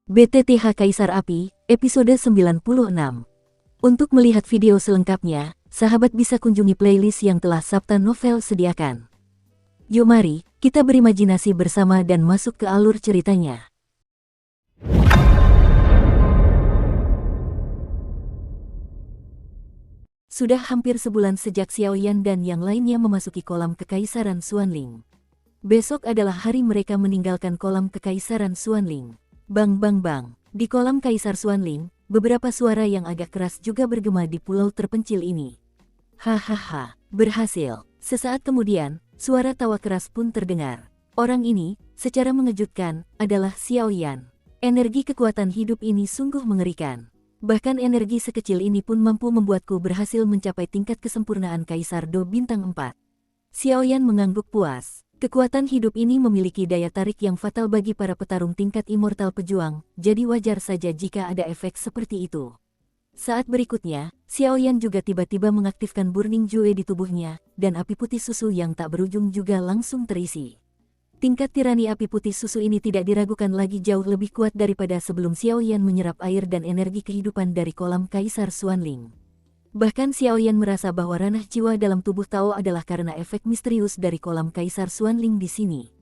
BTTH Kaisar Api, episode 96. Untuk melihat video selengkapnya, sahabat bisa kunjungi playlist yang telah Sabta Novel sediakan. Yuk mari, kita berimajinasi bersama dan masuk ke alur ceritanya. Sudah hampir sebulan sejak Xiaoyan dan yang lainnya memasuki kolam Kekaisaran Xuanling. Besok adalah hari mereka meninggalkan kolam Kekaisaran Xuanling. Bang bang bang, di kolam Kaisar Xuanling, beberapa suara yang agak keras juga bergema di pulau terpencil ini. Hahaha, berhasil. Sesaat kemudian, suara tawa keras pun terdengar. Orang ini, secara mengejutkan, adalah Xiaoyan. Energi kekuatan hidup ini sungguh mengerikan. Bahkan energi sekecil ini pun mampu membuatku berhasil mencapai tingkat kesempurnaan Kaisar Do Bintang 4. Xiaoyan mengangguk puas. Kekuatan hidup ini memiliki daya tarik yang fatal bagi para petarung tingkat immortal pejuang, jadi wajar saja jika ada efek seperti itu. Saat berikutnya, Xiaoyan juga tiba-tiba mengaktifkan Burning Jue di tubuhnya, dan api putih susu yang tak berujung juga langsung terisi. Tingkat tirani api putih susu ini tidak diragukan lagi jauh lebih kuat daripada sebelum Xiaoyan menyerap air dan energi kehidupan dari kolam Kaisar Xuanling. Bahkan Xiaoyan merasa bahwa ranah jiwa dalam tubuh Tao adalah karena efek misterius dari kolam Kaisar Xuanling di sini.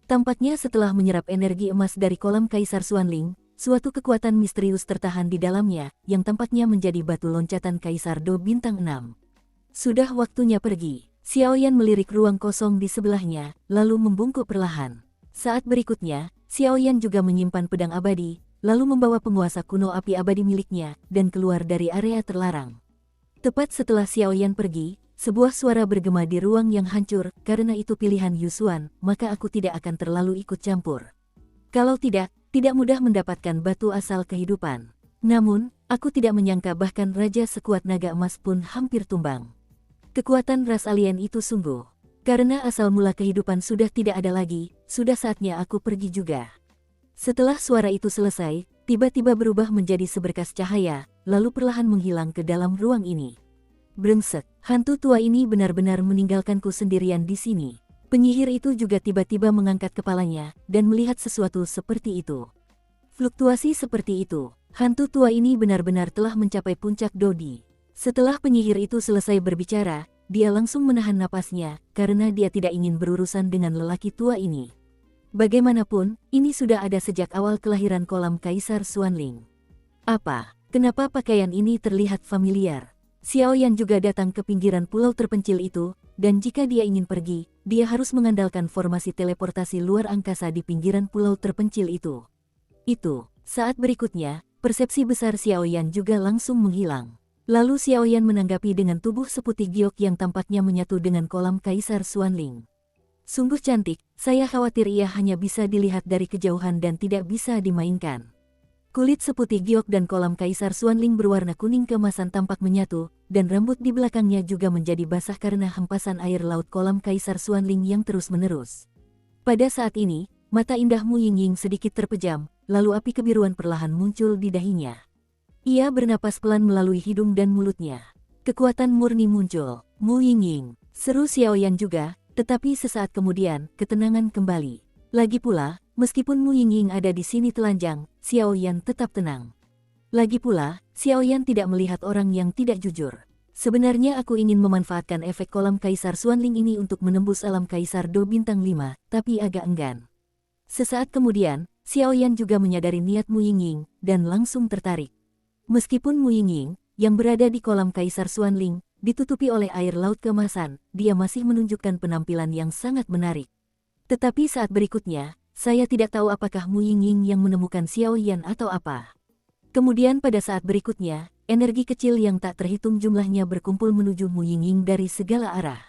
Tampaknya setelah menyerap energi emas dari kolam Kaisar Xuanling, suatu kekuatan misterius tertahan di dalamnya, yang tampaknya menjadi batu loncatan Kaisar Do Bintang 6. Sudah waktunya pergi. Xiaoyan melirik ruang kosong di sebelahnya, lalu membungkuk perlahan. Saat berikutnya, Xiaoyan juga menyimpan pedang abadi, lalu membawa penguasa kuno api abadi miliknya, dan keluar dari area terlarang. Tepat setelah Xiaoyan pergi, sebuah suara bergema di ruang yang hancur, karena itu pilihan Yusuan, maka aku tidak akan terlalu ikut campur. Kalau tidak mudah mendapatkan batu asal kehidupan. Namun, aku tidak menyangka bahkan Raja sekuat naga emas pun hampir tumbang. Kekuatan ras alien itu sungguh. Karena asal mula kehidupan sudah tidak ada lagi, sudah saatnya aku pergi juga. Setelah suara itu selesai, tiba-tiba berubah menjadi seberkas cahaya, lalu perlahan menghilang ke dalam ruang ini. Brengsek, hantu tua ini benar-benar meninggalkanku sendirian di sini. Penyihir itu juga tiba-tiba mengangkat kepalanya, dan melihat sesuatu seperti itu. Fluktuasi seperti itu, hantu tua ini benar-benar telah mencapai puncak Dodi. Setelah penyihir itu selesai berbicara, dia langsung menahan napasnya, karena dia tidak ingin berurusan dengan lelaki tua ini. Bagaimanapun, ini sudah ada sejak awal kelahiran kolam Kaisar Xuanling. Apa? Kenapa pakaian ini terlihat familiar? Xiaoyan juga datang ke pinggiran pulau terpencil itu, dan jika dia ingin pergi, dia harus mengandalkan formasi teleportasi luar angkasa di pinggiran pulau terpencil itu. Saat berikutnya, persepsi besar Xiaoyan juga langsung menghilang. Lalu Xiaoyan menanggapi dengan tubuh seputih giok yang tampaknya menyatu dengan kolam Kaisar Xuanling. Sungguh cantik, saya khawatir ia hanya bisa dilihat dari kejauhan dan tidak bisa dimainkan. Kulit seputih giok dan kolam Kaisar Xuanling berwarna kuning keemasan tampak menyatu, dan rambut di belakangnya juga menjadi basah karena hempasan air laut kolam Kaisar Xuanling yang terus-menerus. Pada saat ini, mata indah Mu Yingying sedikit terpejam, lalu api kebiruan perlahan muncul di dahinya. Ia bernapas pelan melalui hidung dan mulutnya. Kekuatan murni muncul. Mu Yingying, seru Xiaoyan juga, tetapi sesaat kemudian, ketenangan kembali. Lagi pula, meskipun Mu Yingying ada di sini telanjang, Xiaoyan tetap tenang. Lagi pula, Xiaoyan tidak melihat orang yang tidak jujur. Sebenarnya aku ingin memanfaatkan efek kolam Kaisar Xuanling ini untuk menembus alam Kaisar Do Bintang 5, tapi agak enggan. Sesaat kemudian, Xiaoyan juga menyadari niat Mu Yingying, dan langsung tertarik. Meskipun Mu Yingying, yang berada di kolam Kaisar Xuanling, ditutupi oleh air laut keemasan, dia masih menunjukkan penampilan yang sangat menarik. Tetapi saat berikutnya, saya tidak tahu apakah Mu Yingying yang menemukan Xiaoyan atau apa. Kemudian pada saat berikutnya, energi kecil yang tak terhitung jumlahnya berkumpul menuju Mu Yingying dari segala arah.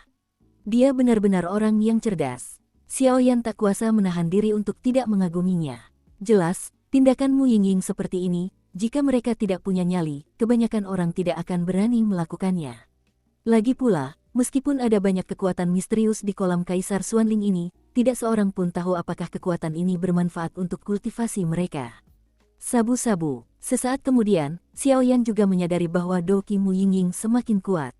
Dia benar-benar orang yang cerdas. Xiaoyan tak kuasa menahan diri untuk tidak mengaguminya. Jelas, tindakan Mu Yingying seperti ini, jika mereka tidak punya nyali, kebanyakan orang tidak akan berani melakukannya. Lagi pula, meskipun ada banyak kekuatan misterius di kolam Kaisar Xuanling ini, tidak seorang pun tahu apakah kekuatan ini bermanfaat untuk kultivasi mereka. Sabu-sabu. Sesaat kemudian, Xiaoyan juga menyadari bahwa Doqi Mu Yingying semakin kuat.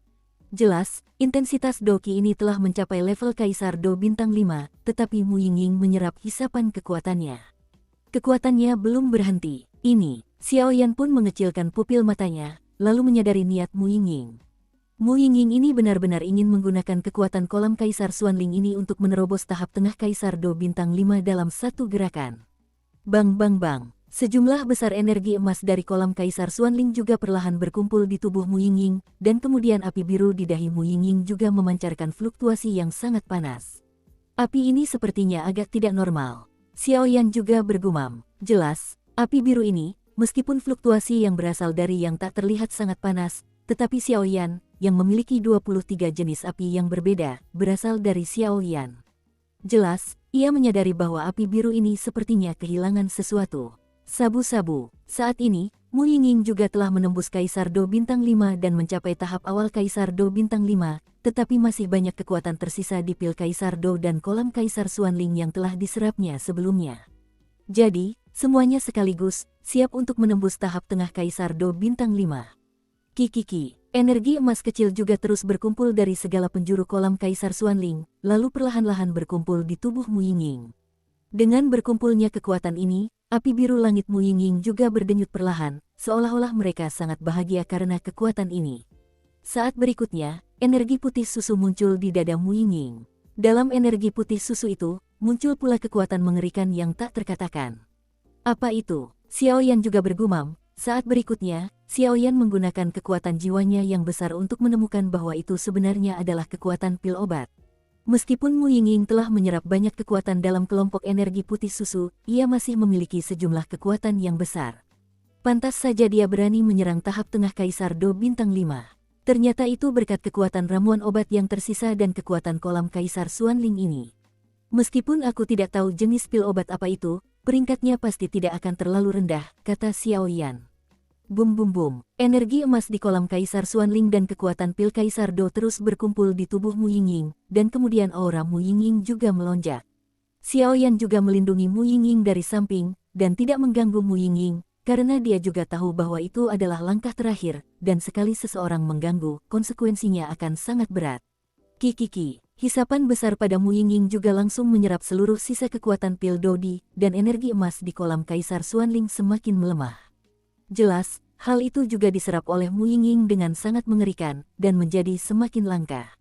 Jelas, intensitas Doqi ini telah mencapai level Kaisar Do Bintang 5, tetapi Mu Yingying menyerap hisapan kekuatannya. Kekuatannya belum berhenti. Ini, Xiao Yan pun mengecilkan pupil matanya, lalu menyadari niat Mu Yingying. Mu Yingying ini benar-benar ingin menggunakan kekuatan kolam Kaisar Xuanling ini untuk menerobos tahap tengah Kaisar Do Bintang 5 dalam satu gerakan. Bang bang bang, sejumlah besar energi emas dari kolam Kaisar Xuanling juga perlahan berkumpul di tubuh Mu Yingying, dan kemudian api biru di dahi Mu Yingying juga memancarkan fluktuasi yang sangat panas. Api ini sepertinya agak tidak normal. Xiao Yan juga bergumam, jelas, api biru ini, meskipun fluktuasi yang berasal dari yang tak terlihat sangat panas, tetapi Xiao Yan, yang memiliki 23 jenis api yang berbeda, berasal dari Xiao Yan. Jelas, ia menyadari bahwa api biru ini sepertinya kehilangan sesuatu. Sabu-sabu, saat ini, Mu Yingying juga telah menembus Kaisar Do Bintang 5 dan mencapai tahap awal Kaisar Do Bintang 5, tetapi masih banyak kekuatan tersisa di pil Kaisar Do dan kolam Kaisar Xuanling yang telah diserapnya sebelumnya. Jadi, semuanya sekaligus, siap untuk menembus tahap tengah Kaisar Do Bintang 5. Kikiki, energi emas kecil juga terus berkumpul dari segala penjuru kolam Kaisar Xuanling, lalu perlahan-lahan berkumpul di tubuh Mu Yingying. Dengan berkumpulnya kekuatan ini, api biru langit Mu Yingying juga berdenyut perlahan, seolah-olah mereka sangat bahagia karena kekuatan ini. Saat berikutnya, energi putih susu muncul di dada Mu Yingying. Dalam energi putih susu itu, muncul pula kekuatan mengerikan yang tak terkatakan. Apa itu? Xiao Yan juga bergumam. Saat berikutnya, Xiao Yan menggunakan kekuatan jiwanya yang besar untuk menemukan bahwa itu sebenarnya adalah kekuatan pil obat. Meskipun Mu Yingying telah menyerap banyak kekuatan dalam kelompok energi putih susu, ia masih memiliki sejumlah kekuatan yang besar. Pantas saja dia berani menyerang tahap tengah Kaisar Do Bintang 5. Ternyata itu berkat kekuatan ramuan obat yang tersisa dan kekuatan kolam Kaisar Xuanling ini. Meskipun aku tidak tahu jenis pil obat apa itu, peringkatnya pasti tidak akan terlalu rendah, kata Xiao Yan. Bum bum bum, energi emas di kolam Kaisar Xuanling dan kekuatan pil Kaisar Do terus berkumpul di tubuh Mu Yingying, dan kemudian aura Mu Yingying juga melonjak. Xiao Yan juga melindungi Mu Yingying dari samping, dan tidak mengganggu Mu Yingying, karena dia juga tahu bahwa itu adalah langkah terakhir, dan sekali seseorang mengganggu, konsekuensinya akan sangat berat. Kikiki, hisapan besar pada Mu Yingying juga langsung menyerap seluruh sisa kekuatan pil Dodi, dan energi emas di kolam Kaisar Xuanling semakin melemah. Jelas, hal itu juga diserap oleh Mu Yingying dengan sangat mengerikan, dan menjadi semakin langka.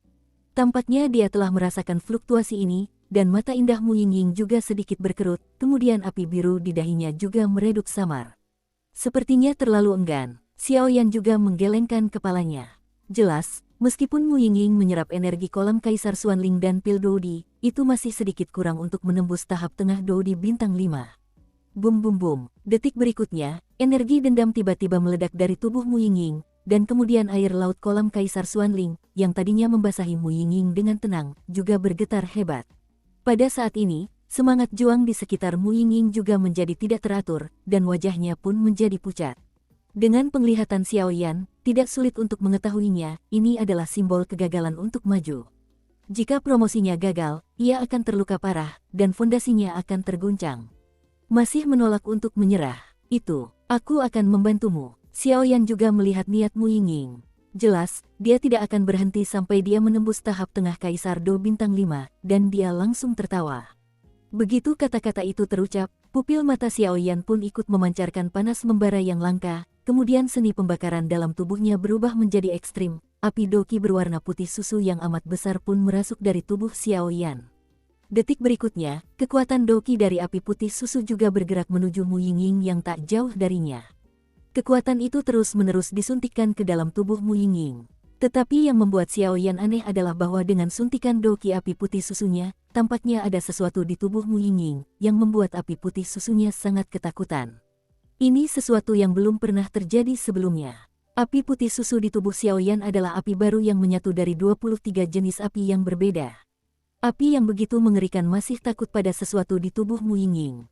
Tampaknya dia telah merasakan fluktuasi ini, dan mata indah Mu Yingying juga sedikit berkerut, kemudian api biru di dahinya juga meredup samar. Sepertinya terlalu enggan, Xiao Yan juga menggelengkan kepalanya. Jelas, meskipun Mu Yingying menyerap energi kolam Kaisar Xuanling dan pil Dodi, itu masih sedikit kurang untuk menembus tahap tengah Dodi Bintang 5. Bum bum bum, detik berikutnya, energi dendam tiba-tiba meledak dari tubuh Mu Yingying, dan kemudian air laut kolam Kaisar Xuanling, yang tadinya membasahi Mu Yingying dengan tenang, juga bergetar hebat. Pada saat ini, semangat juang di sekitar Mu Yingying juga menjadi tidak teratur, dan wajahnya pun menjadi pucat. Dengan penglihatan Xiao Yan, tidak sulit untuk mengetahuinya, ini adalah simbol kegagalan untuk maju. Jika promosinya gagal, ia akan terluka parah, dan fondasinya akan terguncang. Masih menolak untuk menyerah, itu, aku akan membantumu. Xiao Yan juga melihat niat Mu Yingying. Jelas, dia tidak akan berhenti sampai dia menembus tahap tengah Kaisar Do Bintang 5, dan dia langsung tertawa. Begitu kata-kata itu terucap, pupil mata Xiao Yan pun ikut memancarkan panas membara yang langka, kemudian seni pembakaran dalam tubuhnya berubah menjadi ekstrim, api doki berwarna putih susu yang amat besar pun merasuk dari tubuh Xiao Yan. Detik berikutnya, kekuatan doki dari api putih susu juga bergerak menuju Mu Yingying yang tak jauh darinya. Kekuatan itu terus-menerus disuntikkan ke dalam tubuh Mu Yingying. Tetapi yang membuat Xiao Yan aneh adalah bahwa dengan suntikan doki api putih susunya, tampaknya ada sesuatu di tubuh Mu Yingying, yang membuat api putih susunya sangat ketakutan. Ini sesuatu yang belum pernah terjadi sebelumnya. Api putih susu di tubuh Xiao Yan adalah api baru yang menyatu dari 23 jenis api yang berbeda. Api yang begitu mengerikan masih takut pada sesuatu di tubuh Mu Yingying.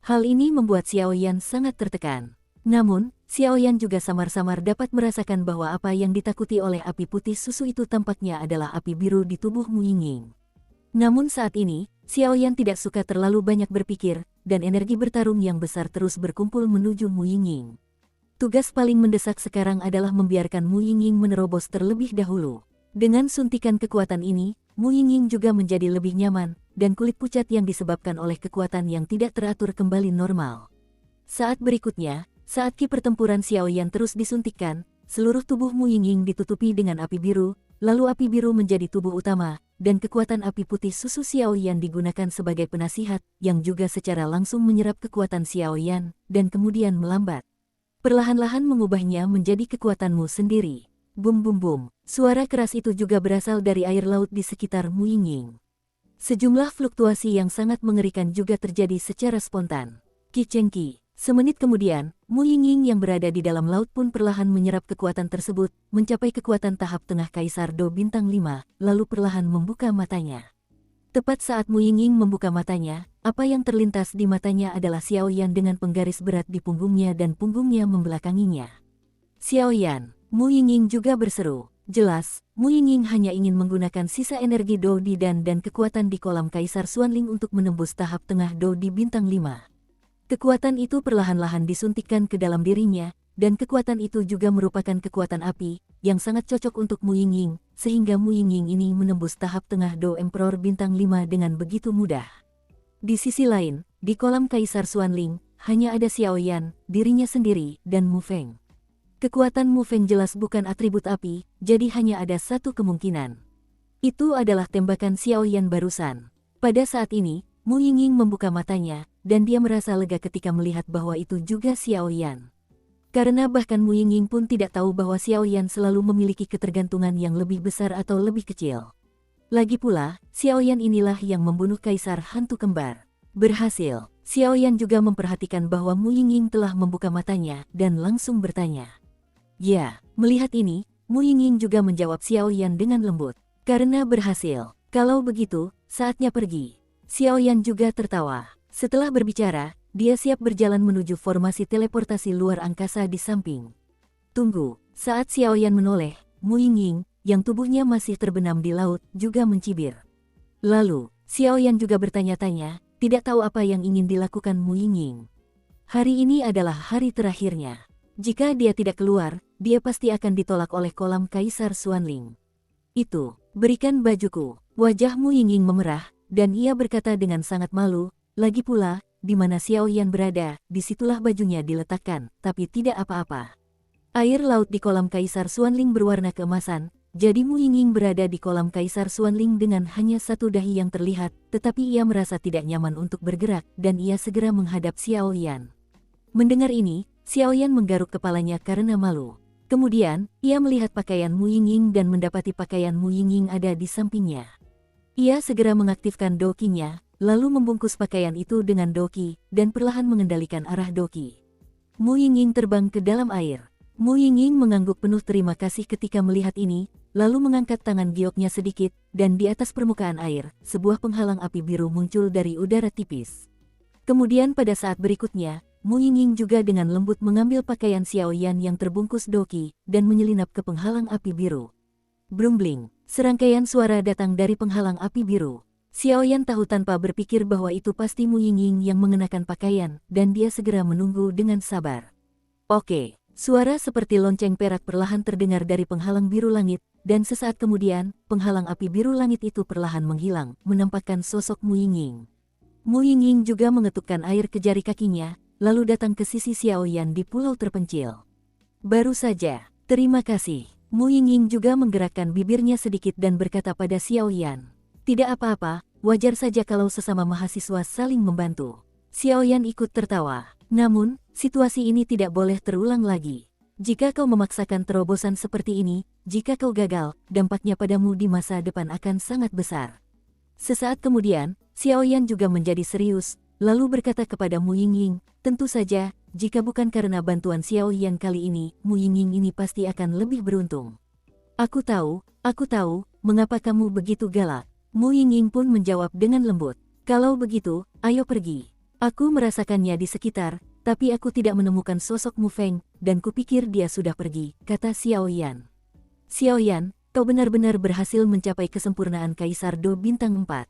Hal ini membuat Xiao Yan sangat tertekan. Namun, Xiao Yan juga samar-samar dapat merasakan bahwa apa yang ditakuti oleh api putih susu itu tampaknya adalah api biru di tubuh Mu Yingying. Namun saat ini, Xiao Yan tidak suka terlalu banyak berpikir, dan energi bertarung yang besar terus berkumpul menuju Mu Yingying. Tugas paling mendesak sekarang adalah membiarkan Mu Yingying menerobos terlebih dahulu. Dengan suntikan kekuatan ini, Mu Yingying juga menjadi lebih nyaman, dan kulit pucat yang disebabkan oleh kekuatan yang tidak teratur kembali normal. Saat berikutnya, saat ki pertempuran Xiaoyan terus disuntikkan, seluruh tubuh Mu Yingying ditutupi dengan api biru, lalu api biru menjadi tubuh utama, dan kekuatan api putih susu Xiaoyan digunakan sebagai penasihat, yang juga secara langsung menyerap kekuatan Xiaoyan, dan kemudian melambat. Perlahan-lahan mengubahnya menjadi kekuatanmu sendiri. Bum bum bum, suara keras itu juga berasal dari air laut di sekitar Mu Yingying. Sejumlah fluktuasi yang sangat mengerikan juga terjadi secara spontan. Ki Cheng Qi. Semenit kemudian, Mu Yingying yang berada di dalam laut pun perlahan menyerap kekuatan tersebut, mencapai kekuatan tahap tengah Kaisar Do Bintang 5, lalu perlahan membuka matanya. Tepat saat Mu Yingying membuka matanya, apa yang terlintas di matanya adalah Xiaoyan dengan penggaris berat di punggungnya dan punggungnya membelakanginya. Xiaoyan, Mu Yingying juga berseru. Jelas, Mu Yingying hanya ingin menggunakan sisa energi Do Di dan kekuatan di kolam Kaisar Xuanling untuk menembus tahap tengah Do Di Bintang 5. Kekuatan itu perlahan-lahan disuntikkan ke dalam dirinya, dan kekuatan itu juga merupakan kekuatan api, yang sangat cocok untuk Mu Yingying, sehingga Mu Yingying ini menembus tahap tengah Do Emperor Bintang 5 dengan begitu mudah. Di sisi lain, di kolam Kaisar Xuanling, hanya ada Xiaoyan, dirinya sendiri, dan Mu Feng. Kekuatan Mu Feng jelas bukan atribut api, jadi hanya ada satu kemungkinan. Itu adalah tembakan Xiaoyan barusan. Pada saat ini, Mu Yingying membuka matanya, dan dia merasa lega ketika melihat bahwa itu juga Xiaoyan. Karena bahkan Mu Yingying pun tidak tahu bahwa Xiaoyan selalu memiliki ketergantungan yang lebih besar atau lebih kecil. Lagi pula, Xiaoyan inilah yang membunuh Kaisar Hantu Kembar. Berhasil, Xiaoyan juga memperhatikan bahwa Mu Yingying telah membuka matanya dan langsung bertanya. Ya, melihat ini, Mu Yingying juga menjawab Xiaoyan dengan lembut. Karena berhasil, kalau begitu, saatnya pergi. Xiaoyan juga tertawa. Setelah berbicara, dia siap berjalan menuju formasi teleportasi luar angkasa di samping. Tunggu, saat Xiaoyan menoleh, Mu Yingying, yang tubuhnya masih terbenam di laut, juga mencibir. Lalu, Xiaoyan juga bertanya-tanya, tidak tahu apa yang ingin dilakukan Mu Yingying. Hari ini adalah hari terakhirnya. Jika dia tidak keluar, dia pasti akan ditolak oleh kolam Kaisar Xuanling. Itu, berikan bajuku. Wajah Mu Yingying memerah, dan ia berkata dengan sangat malu, lagi pula, di mana Xiaoyan berada, disitulah bajunya diletakkan, tapi tidak apa-apa. Air laut di kolam Kaisar Xuanling berwarna keemasan, jadi Mu Yingying berada di kolam Kaisar Xuanling dengan hanya satu dahi yang terlihat, tetapi ia merasa tidak nyaman untuk bergerak, dan ia segera menghadap Xiaoyan. Mendengar ini, Xiaoyan menggaruk kepalanya karena malu. Kemudian, ia melihat pakaian Mu Yingying dan mendapati pakaian Mu Yingying ada di sampingnya. Ia segera mengaktifkan dokinya, lalu membungkus pakaian itu dengan doki, dan perlahan mengendalikan arah doki. Mu Yingying terbang ke dalam air. Mu Yingying mengangguk penuh terima kasih ketika melihat ini, lalu mengangkat tangan gioknya sedikit, dan di atas permukaan air, sebuah penghalang api biru muncul dari udara tipis. Kemudian pada saat berikutnya, Mu Yingying juga dengan lembut mengambil pakaian Xiaoyan yang terbungkus doki, dan menyelinap ke penghalang api biru. Brumbling, serangkaian suara datang dari penghalang api biru. Xiaoyan tahu tanpa berpikir bahwa itu pasti Mu Yingying yang mengenakan pakaian, dan dia segera menunggu dengan sabar. Oke, suara seperti lonceng perak perlahan terdengar dari penghalang biru langit, dan sesaat kemudian, penghalang api biru langit itu perlahan menghilang, menampakkan sosok Mu Yingying. Mu Yingying juga mengetukkan air ke jari kakinya, lalu datang ke sisi Xiaoyan di pulau terpencil. Baru saja, terima kasih. Mu Yingying juga menggerakkan bibirnya sedikit dan berkata pada Xiaoyan. Tidak apa-apa, wajar saja kalau sesama mahasiswa saling membantu. Xiaoyan ikut tertawa. Namun, situasi ini tidak boleh terulang lagi. Jika kau memaksakan terobosan seperti ini, jika kau gagal, dampaknya padamu di masa depan akan sangat besar. Sesaat kemudian, Xiaoyan juga menjadi serius, lalu berkata kepada Mu Yingying, tentu saja, jika bukan karena bantuan Xiaoyan kali ini, Mu Yingying ini pasti akan lebih beruntung. Aku tahu, mengapa kamu begitu galak. Mu Yingying pun menjawab dengan lembut. Kalau begitu, ayo pergi. Aku merasakannya di sekitar, tapi aku tidak menemukan sosok Mu Feng, dan kupikir dia sudah pergi, kata Xiaoyan. Xiaoyan, kau benar-benar berhasil mencapai kesempurnaan Kaisar Do Bintang 4.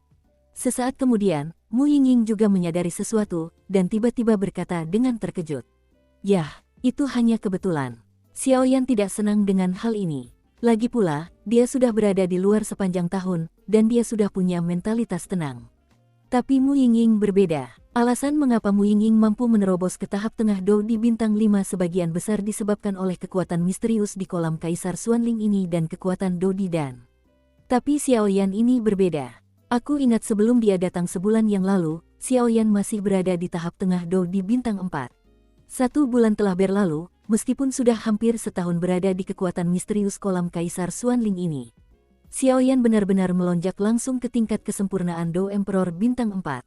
Sesaat kemudian, Mu Yingying juga menyadari sesuatu, dan tiba-tiba berkata dengan terkejut. Yah, itu hanya kebetulan. Xiaoyan tidak senang dengan hal ini. Lagi pula, dia sudah berada di luar sepanjang tahun, dan dia sudah punya mentalitas tenang. Tapi Mu Yingying berbeda. Alasan mengapa Mu Yingying mampu menerobos ke tahap tengah Dou di bintang 5 sebagian besar disebabkan oleh kekuatan misterius di kolam Kaisar Xuanling ini dan kekuatan Dou di Dan. Tapi Xiao Yan ini berbeda. Aku ingat sebelum dia datang sebulan yang lalu, Xiao Yan masih berada di tahap tengah Dou di bintang 4. 1 bulan telah berlalu, meskipun sudah hampir setahun berada di kekuatan misterius kolam Kaisar Xuanling ini. Xiao Yan benar-benar melonjak langsung ke tingkat kesempurnaan Dou Emperor bintang 4.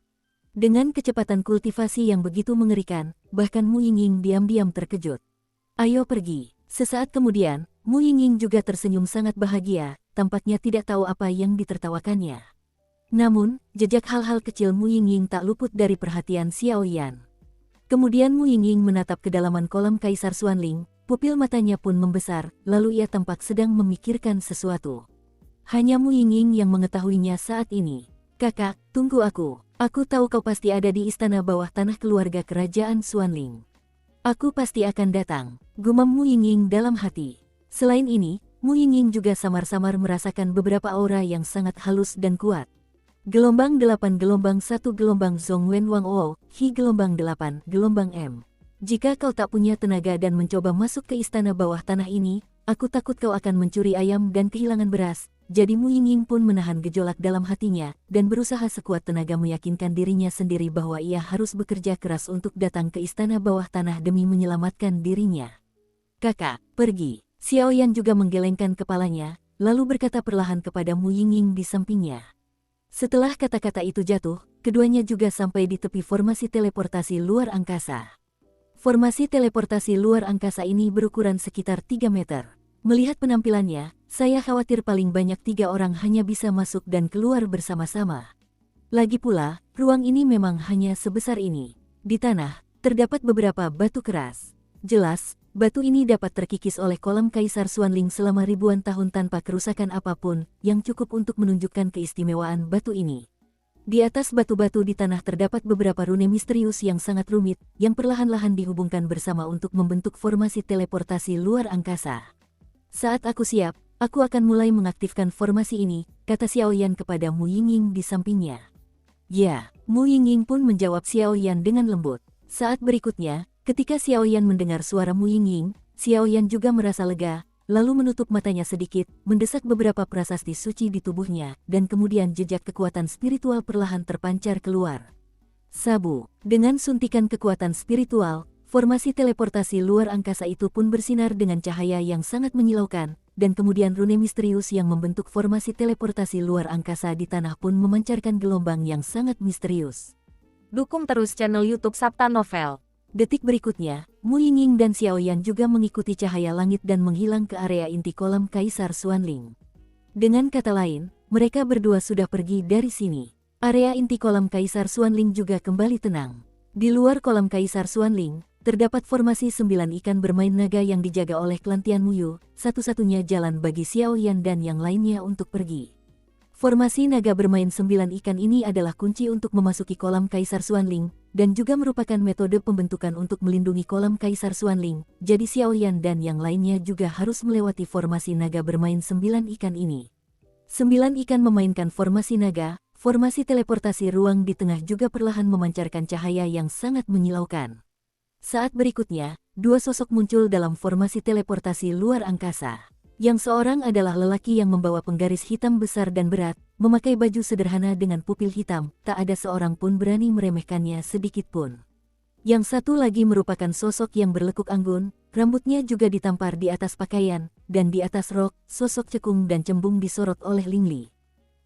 Dengan kecepatan kultivasi yang begitu mengerikan, bahkan Mu Yingying diam-diam terkejut. Ayo pergi. Sesaat kemudian, Mu Yingying juga tersenyum sangat bahagia, tampaknya tidak tahu apa yang ditertawakannya. Namun, jejak hal-hal kecil Mu Yingying tak luput dari perhatian Xiao Yan. Kemudian Mu Yingying menatap kedalaman kolam Kaisar Xuanling, pupil matanya pun membesar, lalu ia tampak sedang memikirkan sesuatu. Hanya Mu Yingying yang mengetahuinya saat ini. Kakak, tunggu aku. Aku tahu kau pasti ada di istana bawah tanah keluarga kerajaan Xuanling. Aku pasti akan datang, gumam Mu Yingying dalam hati. Selain ini, Mu Yingying juga samar-samar merasakan beberapa aura yang sangat halus dan kuat. Gelombang 8 gelombang 1 gelombang Zhong Wen Wang O, Hi gelombang 8 gelombang M. Jika kau tak punya tenaga dan mencoba masuk ke istana bawah tanah ini, aku takut kau akan mencuri ayam dan kehilangan beras. Jadi Mu Yingying pun menahan gejolak dalam hatinya, dan berusaha sekuat tenaga meyakinkan dirinya sendiri bahwa ia harus bekerja keras untuk datang ke istana bawah tanah demi menyelamatkan dirinya. Kakak, pergi. Xiao Yan juga menggelengkan kepalanya, lalu berkata perlahan kepada Mu Yingying di sampingnya. Setelah kata-kata itu jatuh, keduanya juga sampai di tepi formasi teleportasi luar angkasa. Formasi teleportasi luar angkasa ini berukuran sekitar 3 meter. Melihat penampilannya, saya khawatir paling banyak 3 orang hanya bisa masuk dan keluar bersama-sama. Lagi pula, ruang ini memang hanya sebesar ini. Di tanah, terdapat beberapa batu keras. Jelas, batu ini dapat terkikis oleh kolam Kaisar Xuanling selama ribuan tahun tanpa kerusakan apapun, yang cukup untuk menunjukkan keistimewaan batu ini. Di atas batu-batu di tanah terdapat beberapa rune misterius yang sangat rumit, yang perlahan-lahan dihubungkan bersama untuk membentuk formasi teleportasi luar angkasa. Saat aku siap, aku akan mulai mengaktifkan formasi ini, kata Xiao Yan kepada Mu Yingying di sampingnya. Ya, Mu Yingying pun menjawab Xiao Yan dengan lembut. Saat berikutnya, ketika Xiao Yan mendengar suara Mu Yingying, Xiao Yan juga merasa lega, lalu menutup matanya sedikit, mendesak beberapa prasasti suci di tubuhnya, dan kemudian jejak kekuatan spiritual perlahan terpancar keluar. Sabu, dengan suntikan kekuatan spiritual, formasi teleportasi luar angkasa itu pun bersinar dengan cahaya yang sangat menyilaukan, dan kemudian rune misterius yang membentuk formasi teleportasi luar angkasa di tanah pun memancarkan gelombang yang sangat misterius. Dukung terus channel YouTube Sabta Novel. Detik berikutnya, Mu Yingying dan Xiao Yan juga mengikuti cahaya langit dan menghilang ke area inti kolam Kaisar Xuanling. Dengan kata lain, mereka berdua sudah pergi dari sini. Area inti kolam Kaisar Xuanling juga kembali tenang. Di luar kolam Kaisar Xuanling, terdapat formasi 9 ikan bermain naga yang dijaga oleh klan Tianmuyu, satu-satunya jalan bagi Xiao Yan dan yang lainnya untuk pergi. Formasi naga bermain 9 ikan ini adalah kunci untuk memasuki kolam Kaisar Xuanling, dan juga merupakan metode pembentukan untuk melindungi kolam Kaisar Xuanling, jadi Xiao Yan dan yang lainnya juga harus melewati formasi naga bermain 9 ikan ini. 9 ikan memainkan formasi naga, formasi teleportasi ruang di tengah juga perlahan memancarkan cahaya yang sangat menyilaukan. Saat berikutnya, 2 sosok muncul dalam formasi teleportasi luar angkasa. Yang seorang adalah lelaki yang membawa penggaris hitam besar dan berat, memakai baju sederhana dengan pupil hitam, tak ada seorang pun berani meremehkannya sedikit pun. Yang satu lagi merupakan sosok yang berlekuk anggun, rambutnya juga ditampar di atas pakaian, dan di atas rok, sosok cekung dan cembung disorot oleh Ling Li.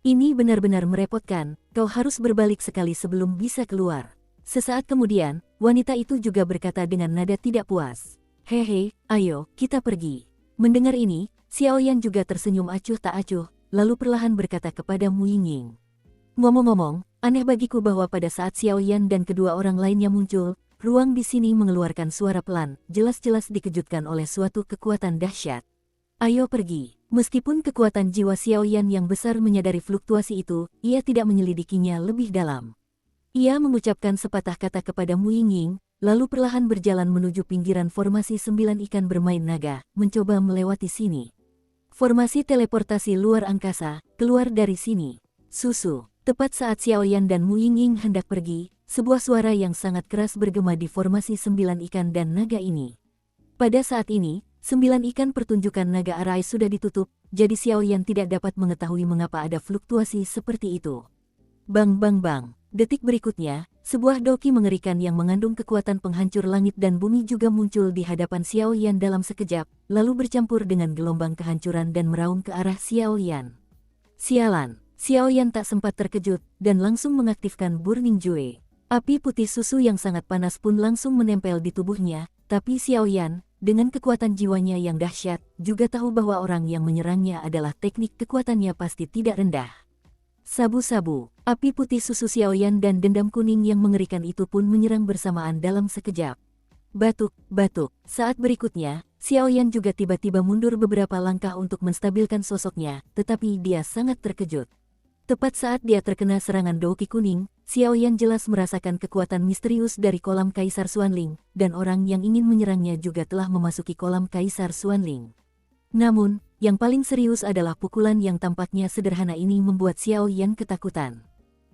Ini benar-benar merepotkan, kau harus berbalik sekali sebelum bisa keluar. Sesaat kemudian, wanita itu juga berkata dengan nada tidak puas. Hehe, ayo, kita pergi. Mendengar ini, Xiao Yan juga tersenyum acuh tak acuh, lalu perlahan berkata kepada Mu Yingying. Ngomong-ngomong, aneh bagiku bahwa pada saat Xiao Yan dan kedua orang lainnya muncul, ruang di sini mengeluarkan suara pelan, jelas-jelas dikejutkan oleh suatu kekuatan dahsyat. Ayo pergi. Meskipun kekuatan jiwa Xiao Yan yang besar menyadari fluktuasi itu, ia tidak menyelidikinya lebih dalam. Ia mengucapkan sepatah kata kepada Mu Yingying, lalu perlahan berjalan menuju pinggiran formasi 9 ikan bermain naga, mencoba melewati sini. Formasi teleportasi luar angkasa, keluar dari sini. Susu. Tepat saat Xiaoyan dan Mu Yingying hendak pergi, sebuah suara yang sangat keras bergema di formasi 9 ikan dan naga ini. Pada saat ini, 9 ikan pertunjukan naga arai sudah ditutup, jadi Xiaoyan tidak dapat mengetahui mengapa ada fluktuasi seperti itu. Bang bang bang. Detik berikutnya, sebuah doki mengerikan yang mengandung kekuatan penghancur langit dan bumi juga muncul di hadapan Xiaoyan dalam sekejap, lalu bercampur dengan gelombang kehancuran dan meraung ke arah Xiaoyan. Sialan, Xiaoyan tak sempat terkejut dan langsung mengaktifkan Burning Jue. Api putih susu yang sangat panas pun langsung menempel di tubuhnya, tapi Xiaoyan, dengan kekuatan jiwanya yang dahsyat, juga tahu bahwa orang yang menyerangnya adalah teknik kekuatannya pasti tidak rendah. Sabu-sabu, api putih susu Xiaoyan dan dendam kuning yang mengerikan itu pun menyerang bersamaan dalam sekejap. Batuk, batuk. Saat berikutnya, Xiaoyan juga tiba-tiba mundur beberapa langkah untuk menstabilkan sosoknya, tetapi dia sangat terkejut. Tepat saat dia terkena serangan doki kuning, Xiaoyan jelas merasakan kekuatan misterius dari kolam Kaisar Xuanling, dan orang yang ingin menyerangnya juga telah memasuki kolam Kaisar Xuanling. Namun, yang paling serius adalah pukulan yang tampaknya sederhana ini membuat Xiaoyan ketakutan.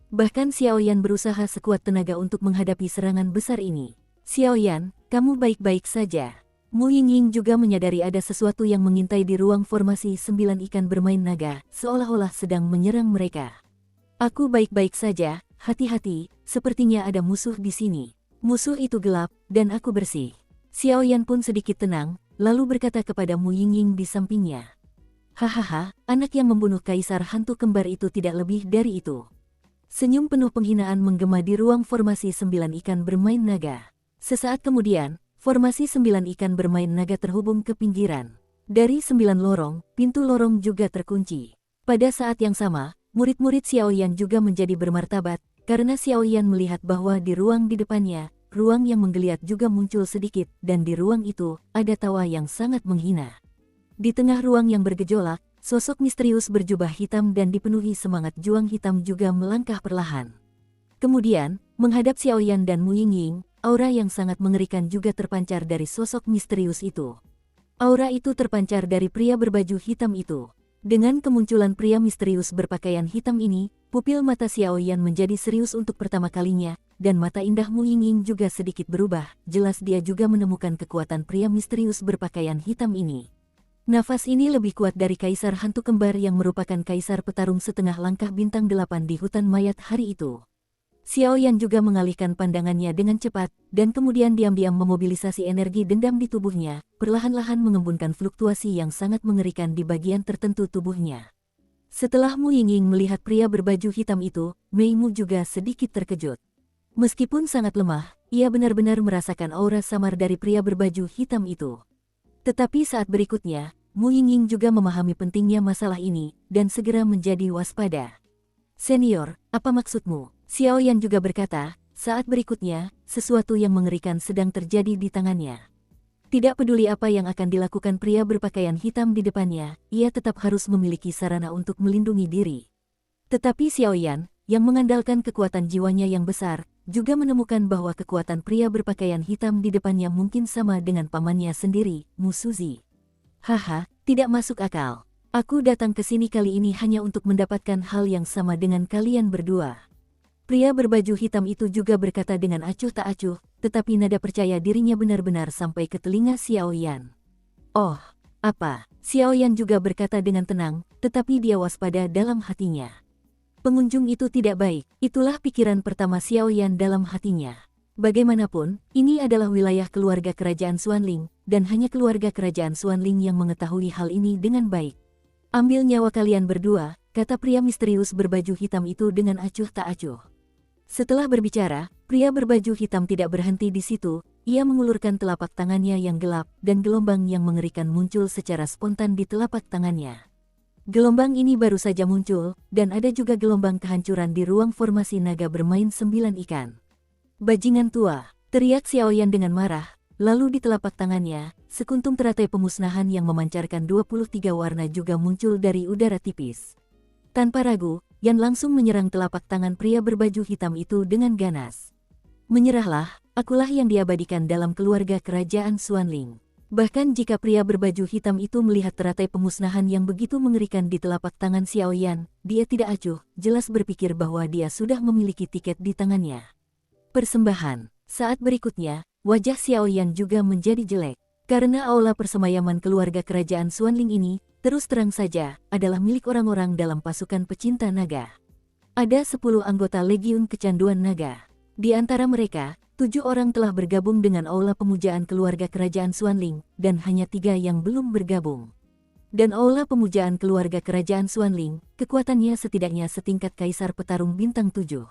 Bahkan Xiaoyan berusaha sekuat tenaga untuk menghadapi serangan besar ini. Xiaoyan, kamu baik-baik saja. Mu Yingying juga menyadari ada sesuatu yang mengintai di ruang formasi 9 ikan bermain naga, seolah-olah sedang menyerang mereka. Aku baik-baik saja, hati-hati, sepertinya ada musuh di sini. Musuh itu gelap, dan aku bersih. Xiaoyan pun sedikit tenang, lalu berkata kepada Mu Yingying di sampingnya. Hahaha, anak yang membunuh kaisar hantu kembar itu tidak lebih dari itu. Senyum penuh penghinaan menggema di ruang formasi 9 ikan bermain naga. Sesaat kemudian, formasi 9 ikan bermain naga terhubung ke pinggiran. Dari 9 lorong, pintu lorong juga terkunci. Pada saat yang sama, murid-murid Xiaoyan juga menjadi bermartabat, karena Xiaoyan melihat bahwa di ruang di depannya, ruang yang menggeliat juga muncul sedikit, dan di ruang itu, ada tawa yang sangat menghina. Di tengah ruang yang bergejolak, sosok misterius berjubah hitam dan dipenuhi semangat juang hitam juga melangkah perlahan. Kemudian, menghadap Xiaoyan dan Mu Yingying, aura yang sangat mengerikan juga terpancar dari sosok misterius itu. Aura itu terpancar dari pria berbaju hitam itu. Dengan kemunculan pria misterius berpakaian hitam ini, pupil mata Xiaoyan menjadi serius untuk pertama kalinya, dan mata indah Mu Yingying juga sedikit berubah, jelas dia juga menemukan kekuatan pria misterius berpakaian hitam ini. Nafas ini lebih kuat dari kaisar hantu kembar yang merupakan kaisar petarung setengah langkah bintang 8 di hutan mayat hari itu. Xiaoyan juga mengalihkan pandangannya dengan cepat, dan kemudian diam-diam memobilisasi energi dendam di tubuhnya, perlahan-lahan mengembunkan fluktuasi yang sangat mengerikan di bagian tertentu tubuhnya. Setelah Mu Yingying melihat pria berbaju hitam itu, Mei Mu juga sedikit terkejut. Meskipun sangat lemah, ia benar-benar merasakan aura samar dari pria berbaju hitam itu. Tetapi saat berikutnya, Mu Yingying juga memahami pentingnya masalah ini, dan segera menjadi waspada. Senior, apa maksudmu? Xiaoyan juga berkata, saat berikutnya, sesuatu yang mengerikan sedang terjadi di tangannya. Tidak peduli apa yang akan dilakukan pria berpakaian hitam di depannya, ia tetap harus memiliki sarana untuk melindungi diri. Tetapi Xiaoyan, yang mengandalkan kekuatan jiwanya yang besar, juga menemukan bahwa kekuatan pria berpakaian hitam di depannya mungkin sama dengan pamannya sendiri, Mu Suzi. Haha, tidak masuk akal. Aku datang ke sini kali ini hanya untuk mendapatkan hal yang sama dengan kalian berdua. Pria berbaju hitam itu juga berkata dengan acuh tak acuh, tetapi nada percaya dirinya benar-benar sampai ke telinga Xiaoyan. Oh, apa? Xiaoyan juga berkata dengan tenang, tetapi dia waspada dalam hatinya. Pengunjung itu tidak baik, itulah pikiran pertama Xiaoyan dalam hatinya. Bagaimanapun, ini adalah wilayah keluarga kerajaan Xuanling, dan hanya keluarga kerajaan Xuanling yang mengetahui hal ini dengan baik. Ambil nyawa kalian berdua, kata pria misterius berbaju hitam itu dengan acuh tak acuh. Setelah berbicara, pria berbaju hitam tidak berhenti di situ, ia mengulurkan telapak tangannya yang gelap, dan gelombang yang mengerikan muncul secara spontan di telapak tangannya. Gelombang ini baru saja muncul, dan ada juga gelombang kehancuran di ruang formasi naga bermain 9 ikan. Bajingan tua, teriak Xiaoyan dengan marah, lalu di telapak tangannya, sekuntum teratai pemusnahan yang memancarkan 23 warna juga muncul dari udara tipis. Tanpa ragu, Yan langsung menyerang telapak tangan pria berbaju hitam itu dengan ganas. Menyerahlah, akulah yang diabadikan dalam keluarga kerajaan Xuanling. Bahkan jika pria berbaju hitam itu melihat teratai pemusnahan yang begitu mengerikan di telapak tangan Xiao Yan, dia tidak acuh, jelas berpikir bahwa dia sudah memiliki tiket di tangannya. Persembahan. Saat berikutnya, wajah Xiao Yan juga menjadi jelek. Karena aula persemayaman keluarga kerajaan Xuanling ini, terus terang saja, adalah milik orang-orang dalam pasukan pecinta naga. Ada 10 anggota Legiun Kecanduan Naga. Di antara mereka, 7 orang telah bergabung dengan aula pemujaan keluarga kerajaan Xuanling, dan hanya 3 yang belum bergabung. Dan aula pemujaan keluarga kerajaan Xuanling, kekuatannya setidaknya setingkat kaisar petarung bintang 7.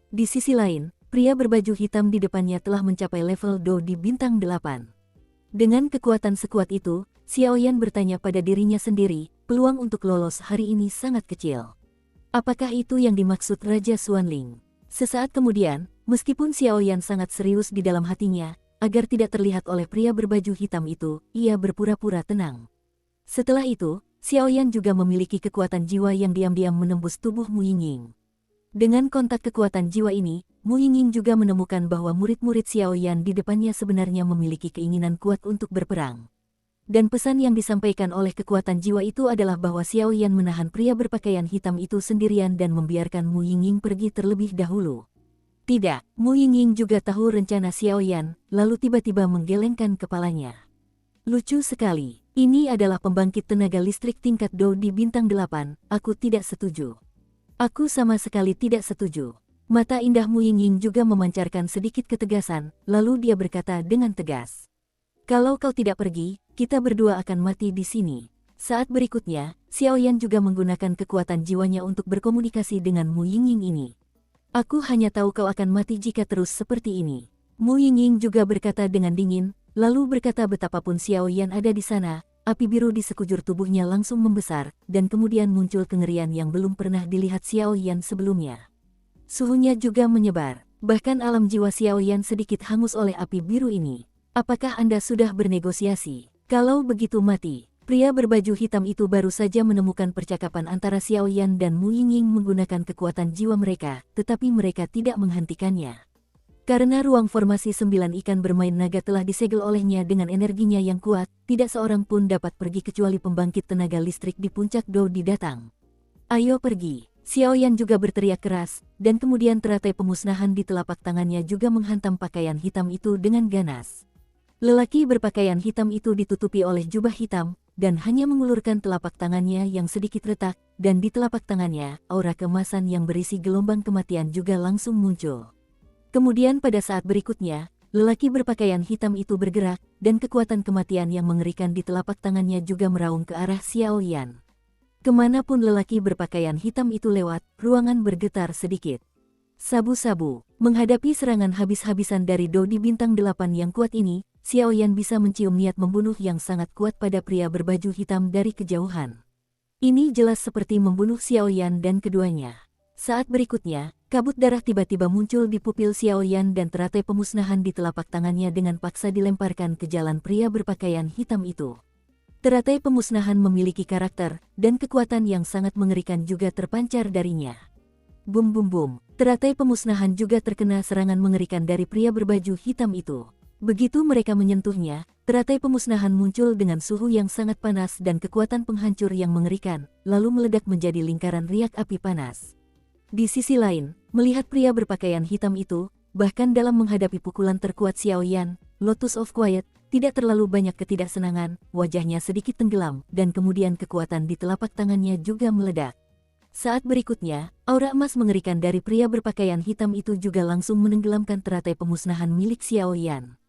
Di sisi lain, pria berbaju hitam di depannya telah mencapai level Do di bintang 8. Dengan kekuatan sekuat itu, Xiao Yan bertanya pada dirinya sendiri, peluang untuk lolos hari ini sangat kecil. Apakah itu yang dimaksud Raja Xuanling? Sesaat kemudian, meskipun Xiao Yan sangat serius di dalam hatinya, agar tidak terlihat oleh pria berbaju hitam itu, ia berpura-pura tenang. Setelah itu, Xiao Yan juga memiliki kekuatan jiwa yang diam-diam menembus tubuh Mu Yingying. Dengan kontak kekuatan jiwa ini, Mu Yingying juga menemukan bahwa murid-murid Xiao Yan di depannya sebenarnya memiliki keinginan kuat untuk berperang. Dan pesan yang disampaikan oleh kekuatan jiwa itu adalah bahwa Xiao Yan menahan pria berpakaian hitam itu sendirian dan membiarkan Mu Yingying pergi terlebih dahulu. Tidak, Mu Yingying juga tahu rencana Xiao Yan, lalu tiba-tiba menggelengkan kepalanya. Lucu sekali, ini adalah pembangkit tenaga listrik tingkat Do di bintang 8, aku tidak setuju. Aku sama sekali tidak setuju. Mata indah Mu Yingying juga memancarkan sedikit ketegasan, lalu dia berkata dengan tegas. Kalau kau tidak pergi, kita berdua akan mati di sini. Saat berikutnya, Xiao Yan juga menggunakan kekuatan jiwanya untuk berkomunikasi dengan Mu Yingying ini. Aku hanya tahu kau akan mati jika terus seperti ini. Mu Yingying juga berkata dengan dingin, lalu berkata betapapun Xiao Yan ada di sana, api biru di sekujur tubuhnya langsung membesar, dan kemudian muncul kengerian yang belum pernah dilihat Xiao Yan sebelumnya. Suhunya juga menyebar, bahkan alam jiwa Xiao Yan sedikit hangus oleh api biru ini. Apakah Anda sudah bernegosiasi? Kalau begitu mati. Pria berbaju hitam itu baru saja menemukan percakapan antara Xiao Yan dan Mu Yingying menggunakan kekuatan jiwa mereka, tetapi mereka tidak menghentikannya. Karena ruang formasi 9 ikan bermain naga telah disegel olehnya dengan energinya yang kuat, tidak seorang pun dapat pergi kecuali pembangkit tenaga listrik di puncak Do didatang. Ayo pergi. Xiao Yan juga berteriak keras, dan kemudian teratai pemusnahan di telapak tangannya juga menghantam pakaian hitam itu dengan ganas. Lelaki berpakaian hitam itu ditutupi oleh jubah hitam, dan hanya mengulurkan telapak tangannya yang sedikit retak, dan di telapak tangannya, aura kemasan yang berisi gelombang kematian juga langsung muncul. Kemudian pada saat berikutnya, lelaki berpakaian hitam itu bergerak, dan kekuatan kematian yang mengerikan di telapak tangannya juga meraung ke arah Xiao Yan. Kemanapun lelaki berpakaian hitam itu lewat, ruangan bergetar sedikit. Sabu-sabu, menghadapi serangan habis-habisan dari Do di bintang 8 yang kuat ini, Xiao Yan bisa mencium niat membunuh yang sangat kuat pada pria berbaju hitam dari kejauhan. Ini jelas seperti membunuh Xiao Yan dan keduanya. Saat berikutnya, kabut darah tiba-tiba muncul di pupil Xiao Yan dan teratai pemusnahan di telapak tangannya dengan paksa dilemparkan ke jalan pria berpakaian hitam itu. Teratai pemusnahan memiliki karakter, dan kekuatan yang sangat mengerikan juga terpancar darinya. Bum bum bum, teratai pemusnahan juga terkena serangan mengerikan dari pria berbaju hitam itu. Begitu mereka menyentuhnya, teratai pemusnahan muncul dengan suhu yang sangat panas dan kekuatan penghancur yang mengerikan, lalu meledak menjadi lingkaran riak api panas. Di sisi lain, melihat pria berpakaian hitam itu, bahkan dalam menghadapi pukulan terkuat Xiao Yan, Lotus of Quiet, tidak terlalu banyak ketidaksenangan, wajahnya sedikit tenggelam, dan kemudian kekuatan di telapak tangannya juga meledak. Saat berikutnya, aura emas mengerikan dari pria berpakaian hitam itu juga langsung menenggelamkan teratai pemusnahan milik Xiao Yan.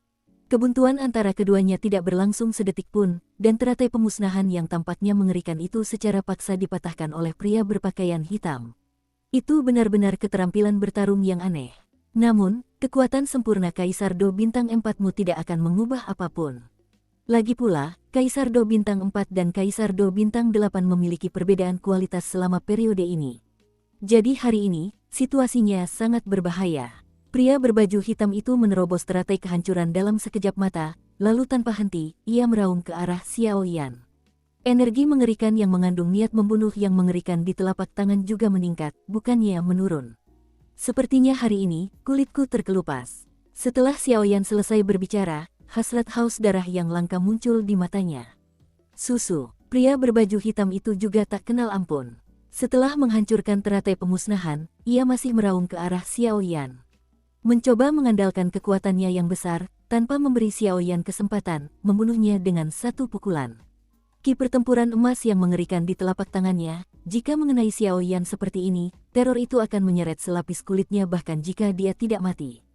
Kebuntuan antara keduanya tidak berlangsung sedetik pun, dan teratai pemusnahan yang tampaknya mengerikan itu secara paksa dipatahkan oleh pria berpakaian hitam. Itu benar-benar keterampilan bertarung yang aneh. Namun, kekuatan sempurna Kaisar Do Bintang 4-mu tidak akan mengubah apapun. Lagi pula, Kaisar Do Bintang 4 dan Kaisar Do Bintang 8 memiliki perbedaan kualitas selama periode ini. Jadi hari ini, situasinya sangat berbahaya. Pria berbaju hitam itu menerobos teratai kehancuran dalam sekejap mata, lalu tanpa henti, ia meraung ke arah Xiao Yan. Energi mengerikan yang mengandung niat membunuh yang mengerikan di telapak tangan juga meningkat, bukannya menurun. Sepertinya hari ini, kulitku terkelupas. Setelah Xiao Yan selesai berbicara, hasrat haus darah yang langka muncul di matanya. Susu, pria berbaju hitam itu juga tak kenal ampun. Setelah menghancurkan teratai pemusnahan, ia masih meraung ke arah Xiao Yan. Mencoba mengandalkan kekuatannya yang besar, tanpa memberi Xiao Yan kesempatan, membunuhnya dengan satu pukulan. Ki pertempuran emas yang mengerikan di telapak tangannya, jika mengenai Xiao Yan seperti ini, teror itu akan menyeret selapis kulitnya bahkan jika dia tidak mati.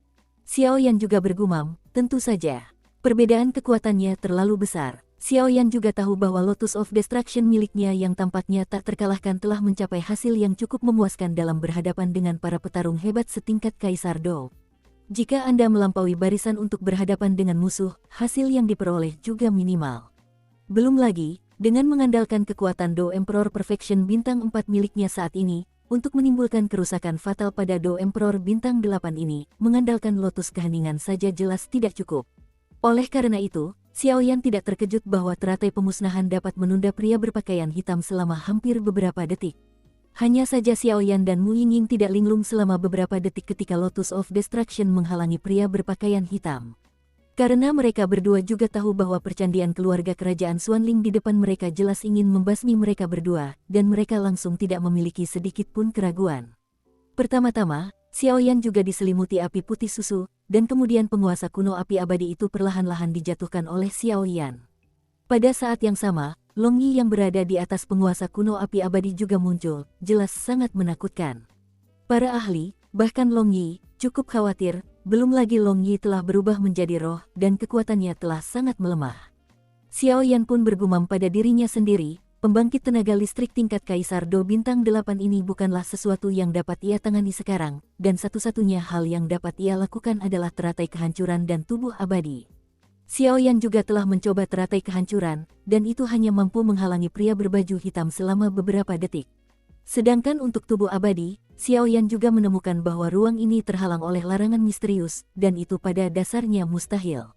Xiao Yan juga bergumam, tentu saja. Perbedaan kekuatannya terlalu besar. Xiao Yan juga tahu bahwa Lotus of Destruction miliknya yang tampaknya tak terkalahkan telah mencapai hasil yang cukup memuaskan dalam berhadapan dengan para petarung hebat setingkat Kaisar Dou. Jika Anda melampaui barisan untuk berhadapan dengan musuh, hasil yang diperoleh juga minimal. Belum lagi, dengan mengandalkan kekuatan Dou Emperor Perfection bintang 4 miliknya saat ini, untuk menimbulkan kerusakan fatal pada Dou Emperor bintang 8 ini, mengandalkan Lotus Keheningan saja jelas tidak cukup. Oleh karena itu, Xiao Yan tidak terkejut bahwa teratai pemusnahan dapat menunda pria berpakaian hitam selama hampir beberapa detik. Hanya saja Xiao Yan dan Mu Yingying tidak linglung selama beberapa detik ketika Lotus of Destruction menghalangi pria berpakaian hitam. Karena mereka berdua juga tahu bahwa percandian keluarga kerajaan Xuanling di depan mereka jelas ingin membasmi mereka berdua, dan mereka langsung tidak memiliki sedikit pun keraguan. Pertama-tama, Xiao Yan juga diselimuti api putih susu, dan kemudian penguasa kuno api abadi itu perlahan-lahan dijatuhkan oleh Xiao Yan. Pada saat yang sama, Long Yi yang berada di atas penguasa kuno api abadi juga muncul, jelas sangat menakutkan. Para ahli, bahkan Long Yi, cukup khawatir, belum lagi Long Yi telah berubah menjadi roh dan kekuatannya telah sangat melemah. Xiao Yan pun bergumam pada dirinya sendiri, pembangkit tenaga listrik tingkat Kaisar Dou bintang 8 ini bukanlah sesuatu yang dapat ia tangani sekarang, dan satu-satunya hal yang dapat ia lakukan adalah teratai kehancuran dan tubuh abadi. Xiao Yan juga telah mencoba teratai kehancuran, dan itu hanya mampu menghalangi pria berbaju hitam selama beberapa detik. Sedangkan untuk tubuh abadi, Xiao Yan juga menemukan bahwa ruang ini terhalang oleh larangan misterius, dan itu pada dasarnya mustahil.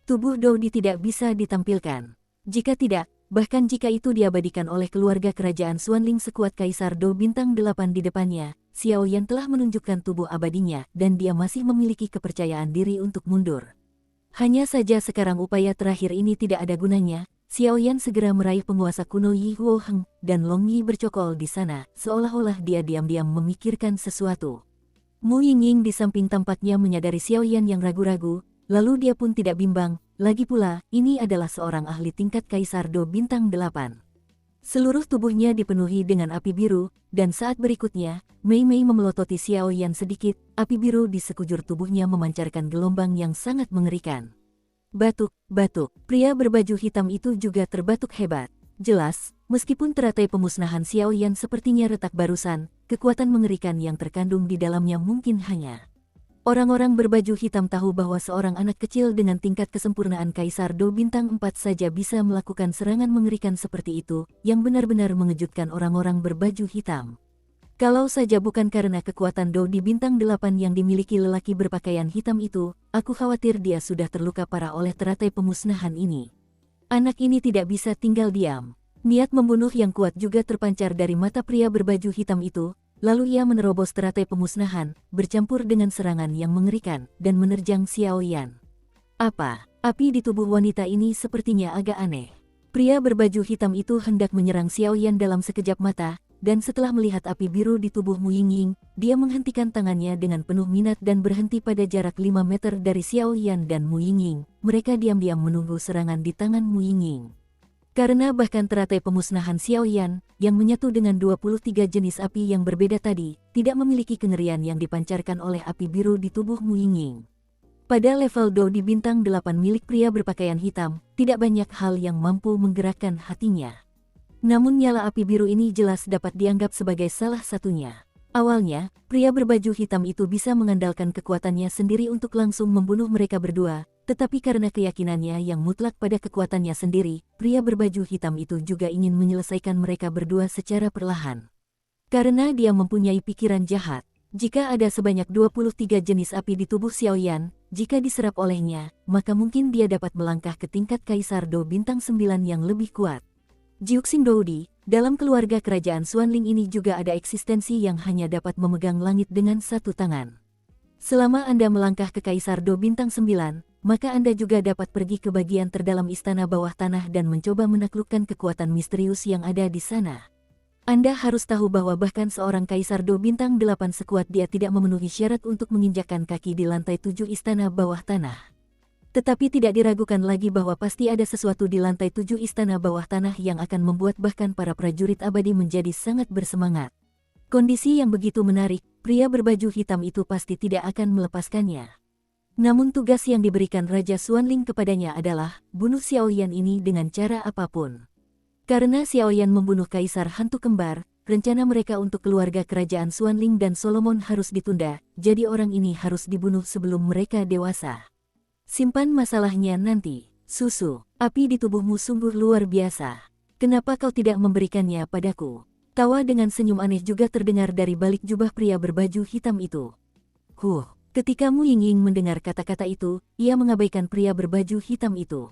Tubuh Doudi tidak bisa ditampilkan. Jika tidak, bahkan jika itu diabadikan oleh keluarga kerajaan Xuanling sekuat Kaisar Dou bintang 8 di depannya, Xiao Yan telah menunjukkan tubuh abadinya dan dia masih memiliki kepercayaan diri untuk mundur. Hanya saja sekarang upaya terakhir ini tidak ada gunanya, Xiao Yan segera meraih penguasa kuno Yi Huo Heng dan Long Yi bercokol di sana, seolah-olah dia diam-diam memikirkan sesuatu. Mu Yingying di samping tampaknya menyadari Xiao Yan yang ragu-ragu, lalu dia pun tidak bimbang. Lagi pula, ini adalah seorang ahli tingkat Kaisar Dou bintang 8. Seluruh tubuhnya dipenuhi dengan api biru, dan saat berikutnya, Mei Mei memelototi Xiao Yan sedikit, api biru di sekujur tubuhnya memancarkan gelombang yang sangat mengerikan. Batuk, batuk, pria berbaju hitam itu juga terbatuk hebat. Jelas, meskipun teratai pemusnahan Xiao Yan sepertinya retak barusan, kekuatan mengerikan yang terkandung di dalamnya mungkin hanya. Orang-orang berbaju hitam tahu bahwa seorang anak kecil dengan tingkat kesempurnaan Kaisar Dou bintang 4 saja bisa melakukan serangan mengerikan seperti itu, yang benar-benar mengejutkan orang-orang berbaju hitam. Kalau saja bukan karena kekuatan Dou di bintang 8 yang dimiliki lelaki berpakaian hitam itu, aku khawatir dia sudah terluka parah oleh teratai pemusnahan ini. Anak ini tidak bisa tinggal diam. Niat membunuh yang kuat juga terpancar dari mata pria berbaju hitam itu. Lalu ia menerobos teratai pemusnahan, bercampur dengan serangan yang mengerikan, dan menerjang Xiao Yan. Apa? Api di tubuh wanita ini sepertinya agak aneh. Pria berbaju hitam itu hendak menyerang Xiao Yan dalam sekejap mata, dan setelah melihat api biru di tubuh Mu Yingying, dia menghentikan tangannya dengan penuh minat dan berhenti pada jarak 5 meter dari Xiao Yan dan Mu Yingying. Mereka diam-diam menunggu serangan di tangan Mu Yingying. Karena bahkan teratai pemusnahan Xiao Yan, yang menyatu dengan 23 jenis api yang berbeda tadi, tidak memiliki kengerian yang dipancarkan oleh api biru di tubuh Mu Yingying. Pada level Dou di bintang 8 milik pria berpakaian hitam, tidak banyak hal yang mampu menggerakkan hatinya. Namun nyala api biru ini jelas dapat dianggap sebagai salah satunya. Awalnya, pria berbaju hitam itu bisa mengandalkan kekuatannya sendiri untuk langsung membunuh mereka berdua, tetapi karena keyakinannya yang mutlak pada kekuatannya sendiri, pria berbaju hitam itu juga ingin menyelesaikan mereka berdua secara perlahan. Karena dia mempunyai pikiran jahat, jika ada sebanyak 23 jenis api di tubuh Xiao Yan, jika diserap olehnya, maka mungkin dia dapat melangkah ke tingkat Kaisar Dou bintang 9 yang lebih kuat. Jiuxing Doudi, dalam keluarga kerajaan Xuanling ini juga ada eksistensi yang hanya dapat memegang langit dengan satu tangan. Selama Anda melangkah ke Kaisar Dou bintang 9, maka Anda juga dapat pergi ke bagian terdalam istana bawah tanah dan mencoba menaklukkan kekuatan misterius yang ada di sana. Anda harus tahu bahwa bahkan seorang Kaisar Do bintang 8 sekuat dia tidak memenuhi syarat untuk menginjakkan kaki di lantai 7 istana bawah tanah. Tetapi tidak diragukan lagi bahwa pasti ada sesuatu di lantai 7 istana bawah tanah yang akan membuat bahkan para prajurit abadi menjadi sangat bersemangat. Kondisi yang begitu menarik, pria berbaju hitam itu pasti tidak akan melepaskannya. Namun tugas yang diberikan Raja Xuanling kepadanya adalah bunuh Xiao Yan ini dengan cara apapun. Karena Xiao Yan membunuh Kaisar Hantu Kembar, rencana mereka untuk keluarga kerajaan Xuanling dan Solomon harus ditunda, jadi orang ini harus dibunuh sebelum mereka dewasa. Simpan masalahnya nanti. Susu, api di tubuhmu sungguh luar biasa. Kenapa kau tidak memberikannya padaku? Tawa dengan senyum aneh juga terdengar dari balik jubah pria berbaju hitam itu. Ketika Mu Yingying mendengar kata-kata itu, ia mengabaikan pria berbaju hitam itu.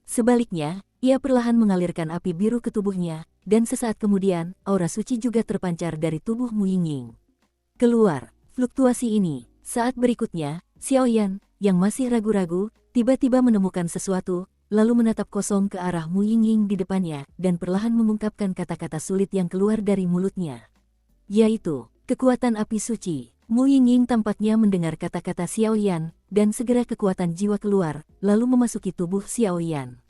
Sebaliknya, ia perlahan mengalirkan api biru ke tubuhnya, dan sesaat kemudian, aura suci juga terpancar dari tubuh Mu Yingying. Keluar, fluktuasi ini. Saat berikutnya, Xiao Yan, yang masih ragu-ragu, tiba-tiba menemukan sesuatu, lalu menatap kosong ke arah Mu Yingying di depannya, dan perlahan mengungkapkan kata-kata sulit yang keluar dari mulutnya. Yaitu, kekuatan api suci. Mu Yingying tampaknya mendengar kata-kata Xiao Yan, dan segera kekuatan jiwa keluar, lalu memasuki tubuh Xiao Yan.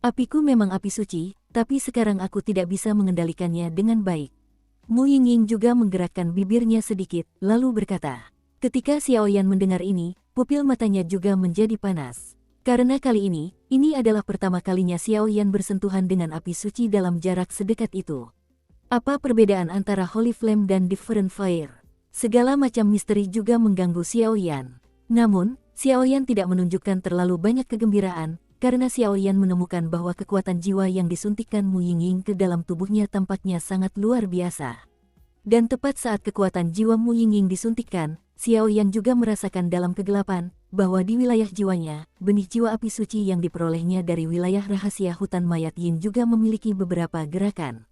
Apiku memang api suci, tapi sekarang aku tidak bisa mengendalikannya dengan baik. Mu Yingying juga menggerakkan bibirnya sedikit, lalu berkata. Ketika Xiao Yan mendengar ini, pupil matanya juga menjadi panas. Karena kali ini adalah pertama kalinya Xiao Yan bersentuhan dengan api suci dalam jarak sedekat itu. Apa perbedaan antara Holy Flame dan Different Fire? Segala macam misteri juga mengganggu Xiao Yan. Namun, Xiao Yan tidak menunjukkan terlalu banyak kegembiraan, karena Xiao Yan menemukan bahwa kekuatan jiwa yang disuntikkan Mu Yingying ke dalam tubuhnya tampaknya sangat luar biasa. Dan tepat saat kekuatan jiwa Mu Yingying disuntikkan, Xiao Yan juga merasakan dalam kegelapan, bahwa di wilayah jiwanya, benih jiwa api suci yang diperolehnya dari wilayah rahasia hutan mayat Yin juga memiliki beberapa gerakan.